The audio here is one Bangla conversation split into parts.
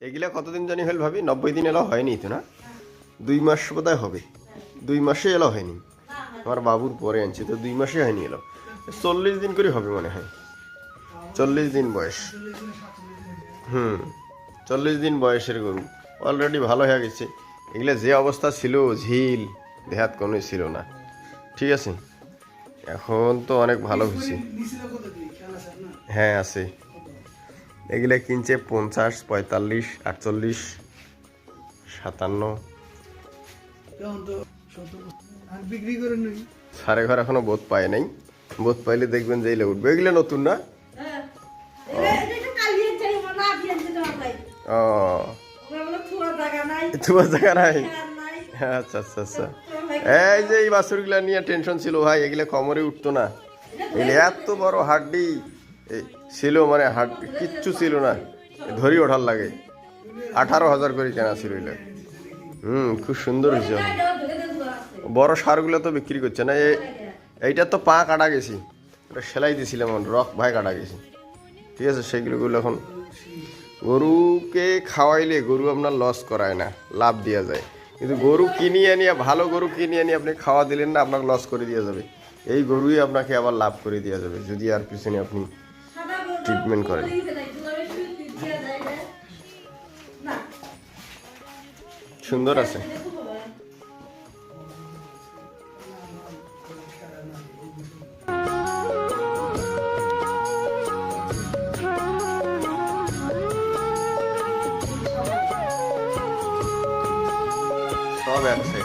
এগুলা কতদিন জানি হল ভাবি, 90 দিন এলো হয়নি তো না, 2 মাস বোধহয় হবে, 2 মাসে এলো হয়নি। আমার বাবুর পরে আনছি তো 2 মাসে হয়নি এলো, 40 দিন করে হবে মনে হয়, 40 দিন বয়স। 40 দিন বয়সের গরু অলরেডি ভালো হয়ে গেছে। এগুলা যে অবস্থা ছিল ঝিল দেহাত কোনো ছিল না, ঠিক আছে, এখন তো অনেক ভালো হয়েছে। হ্যাঁ আছে, এগুলা কিনছে 50, 45, 48, 57। সাড়ে ঘর এখনো বোধ পায় নাই, বোধ পাইলে দেখবেন যে এলে উঠবে। এগুলো নতুন না? ও থুয়া জায়গা নাই, আচ্ছা আচ্ছা আচ্ছা। এই যে এই বাছুরগুলা নিয়ে টেনশন ছিল ভাই, এগুলা কমরে উঠতো না, এগুলো এত বড় হাড্ডি ছিল, মানে হাড্ডি কিচ্ছু ছিল না, ধরি ওঠার লাগে। 18,000 করে কেনা ছিল এগুলো। খুব সুন্দর হয়েছে। বড় সারগুলো তো বিক্রি করছে না। এইটা তো পা কাটা গেছি, ওটা সেলাই দিয়েছিলাম, রক ভাই কাটা গেছি, ঠিক আছে। সেগুলোগুলো এখন গরুকে খাওয়াইলে গরু আপনার লস করায় না, লাভ দেওয়া যায়। কিন্তু গরু কিনিয়ে আনিয়ে, ভালো গরু কিনিয়ে আনিয়ে আপনি খাওয়া দিলেন না, আপনাকে লস করে দেওয়া যাবে। এই গরুই আপনাকে আবার লাভ করে দেওয়া যাবে যদি আর পিছনে আপনি ট্রিটমেন্ট করেন। সুন্দর আছে। সব একসাথে।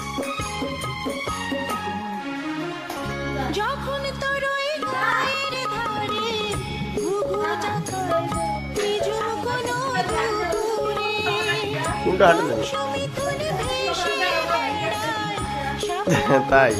যখন তোর ওই গায়ের ধারে কোনটা হাঁটে জানি তাই